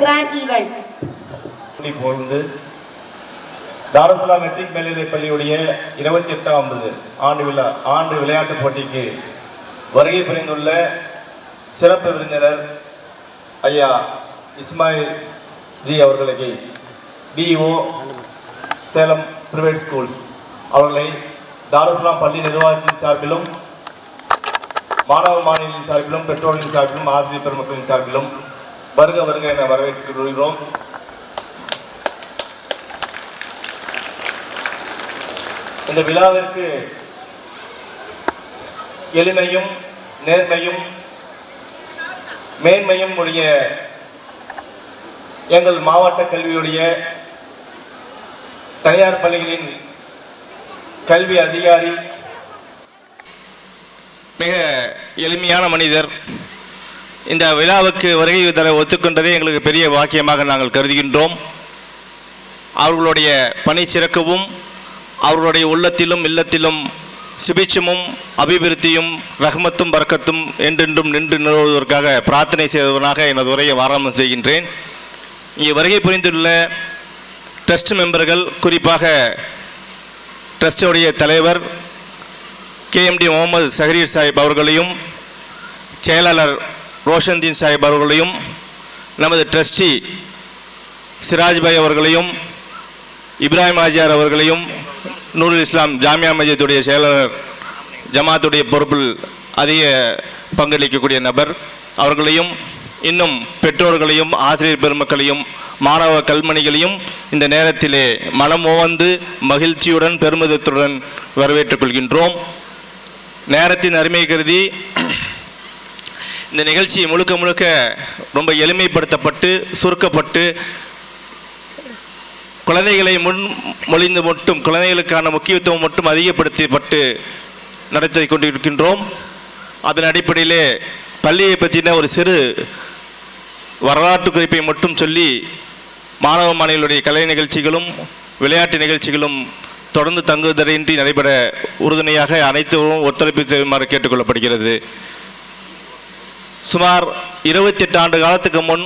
grand event. Darussalam matric மேல்நிலைப் பள்ளியுடைய 28வது ஆண்டு விளையாட்டுப் போட்டிக்கு வருகை புரிந்துள்ள சிறப்பு விருந்தினர் ஐயா இஸ்மாயில் ஜி அவர்களுக்கு டிஓ சேலம் பிரைவேட் ஸ்கூல்ஸ் அவர்களை தாருஸ்ஸலாம் பள்ளி நிர்வாகத்தின் சார்பிலும் மாணவ மாணவிகளின் சார்பிலும் பெற்றோர்களின் சார்பிலும் ஆசிரியர் பெருமக்களின் சார்பிலும் வருக வருக என வரவேற்கிறோம். இந்த விழாவிற்கு எளிமையும் நேர்மையும் மேன்மையும் உடைய எங்கள் மாவட்ட கல்வியுடைய தனியார் பள்ளிகளின் கல்வி அதிகாரி, மிக எளிமையான மனிதர். இந்த விழாவுக்கு வருகை தர ஒத்துக்கொண்டதே எங்களுக்கு பெரிய வாக்கியமாக நாங்கள் கருதுகின்றோம். அவர்களுடைய பணி சிறக்கவும் அவர்களுடைய உள்ளத்திலும் இல்லத்திலும் சுபிட்சமும் அபிவிருத்தியும் ரஹ்மத்தும் பரக்கத்தும் என்றென்றும் நின்று நிறுவுவதற்காக பிரார்த்தனை செய்வதனாக எனது உரையை ஆரம்பம் செய்கின்றேன். இங்கே வருகை புரிந்துள்ள ட்ரஸ்ட் மெம்பர்கள், குறிப்பாக ட்ரஸ்டுடைய தலைவர் KMD முகமது சஹரீர் சாஹிப் அவர்களையும், செயலாளர் ரோஷன்தீன் சாஹிப் அவர்களையும், நமது ட்ரஸ்டி சிராஜ்பாய் அவர்களையும், இப்ராஹிம் ஆஜியார் அவர்களையும், நூருல் இஸ்லாம் ஜாமியா மஸ்ஜிதுடைய செயலாளர், ஜமாத்துடைய பொறுப்பில் அதிக பங்களிக்கக்கூடிய நபர் அவர்களையும், இன்னும் பெற்றோர்களையும் ஆசிரியர் பெருமக்களையும் மாணவ கல்மணிகளையும் இந்த நேரத்திலே மனமோந்து மகிழ்ச்சியுடன் பெருமிதத்துடன் வரவேற்றுக் கொள்கின்றோம். நேரத்தின் அருமை கருதி இந்த நிகழ்ச்சி முழுக்க முழுக்க ரொம்ப எளிமைப்படுத்தப்பட்டு சுருக்கப்பட்டு குழந்தைகளை முன்மொழிந்து மட்டும் குழந்தைகளுக்கான முக்கியத்துவம் மட்டும் அதிகப்படுத்தப்பட்டு நடத்தி கொண்டிருக்கின்றோம். அதன் அடிப்படையிலே பள்ளியை பற்றின ஒரு சிறு வரலாற்று குறிப்பை மட்டும் சொல்லி மாணவ மாணவிகளுடைய கலை நிகழ்ச்சிகளும் விளையாட்டு நிகழ்ச்சிகளும் தொடர்ந்து தங்குதடையின்றி நடைபெற உறுதுணையாக அனைத்தும் ஒத்துழைப்பு செய்யுமாறு கேட்டுக்கொள்ளப்படுகிறது. சுமார் 28 ஆண்டு காலத்துக்கு முன்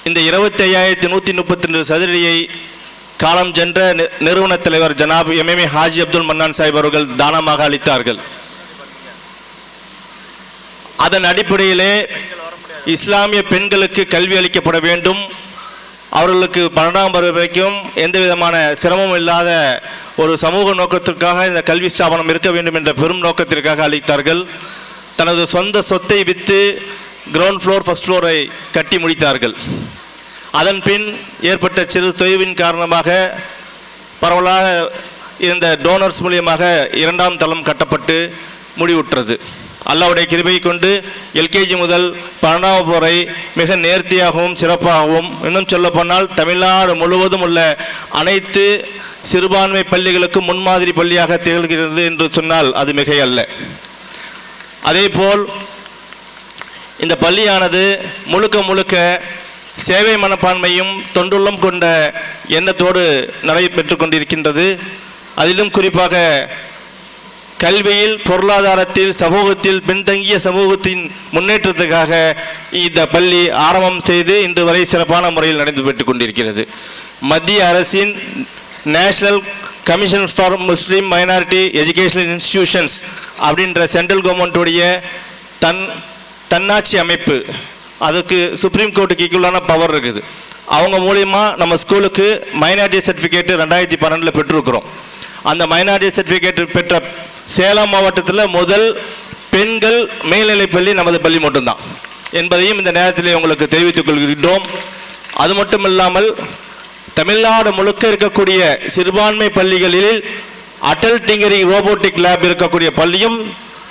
இந்த 25,132 சதுரடியை காலம் சென்ற நிறுவன தலைவர் ஜனாப் MMA ஹாஜி அப்துல் மன்னான் சாஹிப் அவர்கள் தானமாக அளித்தார்கள். அதன் அடிப்படையிலே இஸ்லாமிய பெண்களுக்கு கல்வி அளிக்கப்பட வேண்டும், அவர்களுக்கு 12ஆம் வகுப்பு வரைக்கும் எந்த விதமான சிரமமும் இல்லாத ஒரு சமூக நோக்கத்திற்காக இந்த கல்வி ஸ்தாபனம் இருக்க வேண்டும் என்ற பெரும் நோக்கத்திற்காக அளித்தார்கள். தனது சொந்த சொத்தை விற்று கிரவுண்ட் ஃப்ளோர் ஃபர்ஸ்ட் ஃப்ளோரை கட்டி முடித்தார்கள். அதன் பின் ஏற்பட்ட சிறு தொய்வின் காரணமாக பரவலாக இந்த டோனர்ஸ் மூலியமாக 2ஆம் தளம் கட்டப்பட்டு முடிவுற்றது. அல்லாஹ்வுடைய கிருபை கொண்டு LKG முதல் 12ஆம் வகுப்பு வரை மிக நேர்த்தியாகவும் சிறப்பாகவும், இன்னும் சொல்லப்போனால் தமிழ்நாடு முழுவதும் உள்ள அனைத்து சிறுபான்மை பள்ளிகளுக்கும் முன்மாதிரி பள்ளியாக திகழ்கிறது என்று சொன்னால் அது மிகையல்ல. அதேபோல் இந்த பள்ளியானது முழுக்க முழுக்க சேவை மனப்பான்மையும் தொண்டுள்ளம் கொண்ட எண்ணத்தோடு நடைபெற்று கொண்டிருக்கின்றது. அதிலும் குறிப்பாக கல்வியில், பொருளாதாரத்தில், சமூகத்தில் பின்தங்கிய சமூகத்தின் முன்னேற்றத்துக்காக இந்த பள்ளி ஆரம்பம் செய்து இன்று வரை சிறப்பான முறையில் நடந்து பெற்று கொண்டிருக்கிறது. மத்திய அரசின் national commission for Muslim minority educational institutions அப்படின்ற சென்ட்ரல் கவர்மெண்ட்டுடைய தன்னாட்சி அமைப்பு, அதுக்கு சுப்ரீம் கோர்ட்டுக்கு ஈக்குவலான பவர் இருக்குது. அவங்க மூலிமா நம்ம ஸ்கூலுக்கு மைனாரிட்டி சர்டிஃபிகேட்டு 2012 பெற்றிருக்கிறோம். அந்த மைனாரிட்டி சர்டிஃபிகேட் பெற்ற சேலம் மாவட்டத்தில் முதல் பெண்கள் மேல்நிலைப்பள்ளி நமது பள்ளி மட்டும்தான் என்பதையும் இந்த நேரத்தில் உங்களுக்கு தெரிவித்துக் கொள்கின்றோம். அது மட்டும் இல்லாமல் தமிழ்நாடு முழுக்க இருக்கக்கூடிய சிறுபான்மை பள்ளிகளில் அடல் டிங்கரிங் ரோபோட்டிக் லேப் இருக்கக்கூடிய பள்ளியும்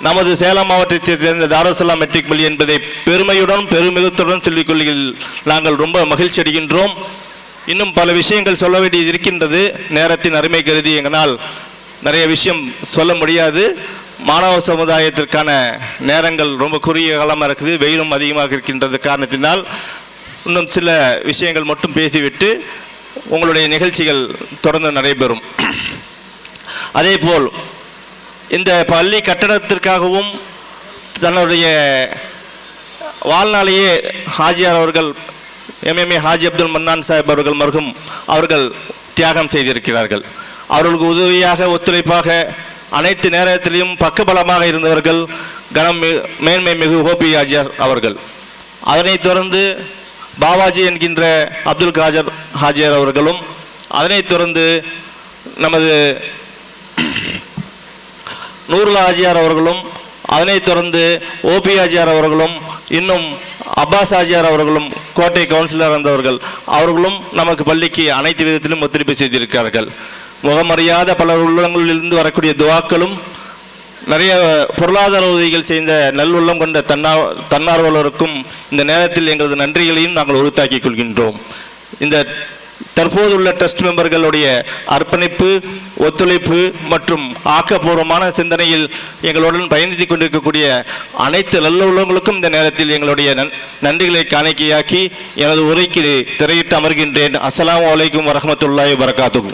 நமது சேலம் மாவட்டத்தை சேர்ந்த தாருஸ்ஸலாம் மெட்ரிக் பள்ளி என்பதை பெருமையுடன் பெருமிதத்துடன் சொல்லிக் கொள்ளில் நாங்கள் ரொம்ப மகிழ்ச்சி அடைகின்றோம். இன்னும் பல விஷயங்கள் சொல்ல வேண்டியது இருக்கின்றது. நேரத்தின் அருமை கருதி எங்களால் நிறைய விஷயம் சொல்ல முடியாது. மாணவ சமுதாயத்திற்கான நேரங்கள் ரொம்ப குறுகிய காலமாக இருக்குது, வெயிலும் அதிகமாக இருக்கின்றது காரணத்தினால் இன்னும் சில விஷயங்கள் மட்டும் பேசிவிட்டு உங்களுடைய நிகழ்ச்சிகள் தொடர்ந்து நடைபெறும். அதேபோல் இந்த பள்ளி கட்டடத்திற்காகவும் தன்னுடைய வாழ்நாளையே ஹாஜியார் அவர்கள் எம்எம்ஏ ஹாஜி அப்துல் மன்னான் சாஹிப் அவர்கள் மருகும் அவர்கள் தியாகம் செய்திருக்கிறார்கள். அவர்களுக்கு உதவியாக ஒத்துழைப்பாக அனைத்து நேரத்திலையும் பக்கபலமாக இருந்தவர்கள் மேன்மை மிகு ஹோபி ஹாஜியார் அவர்கள். அதனைத் தொடர்ந்து பாபாஜி என்கின்ற அப்துல் காதர் ஹாஜியார் அவர்களும், அதனைத் தொடர்ந்து நமது நூருல்லா ஹாஜியார் அவர்களும், அதனைத் தொடர்ந்து ஓபி ஹாஜியார் அவர்களும், இன்னும் அப்பாஸ் ஹாஜியார் அவர்களும் கோட்டை கவுன்சிலர் இருந்தவர்கள் அவர்களும் நமக்கு பள்ளிக்கு அனைத்து விதத்திலும் ஒத்துழைப்பு செய்திருக்கிறார்கள். முகமறியாத பல உள்ளங்களிலிருந்து வரக்கூடிய துவாக்களும் நிறைய பொருளாதார உதவிகள் செய்த நல்லுள்ளம் கொண்ட தன்னார்வலருக்கும் இந்த நேரத்தில் எங்களது நன்றிகளையும் நாங்கள் உறுத்தாக்கிக் கொள்கின்றோம். இந்த தற்போது உள்ள ட்ரஸ்ட் மெம்பர்களுடைய அர்ப்பணிப்பு, ஒத்துழைப்பு மற்றும் ஆக்கப்பூர்வமான சிந்தனையில் எங்களுடன் பயணித்துக் கொண்டிருக்கக்கூடிய அனைத்து நல்ல உள்ளவங்களுக்கும் இந்த நேரத்தில் எங்களுடைய நன்றிகளை காணிக்கையாக்கி எனது உரைக்கு திரையிட்டு அமர்கின்றேன். அஸ்ஸலாமு அலைக்கும் வரஹ்மத்துல்லாஹி வபரகாத்துஹு.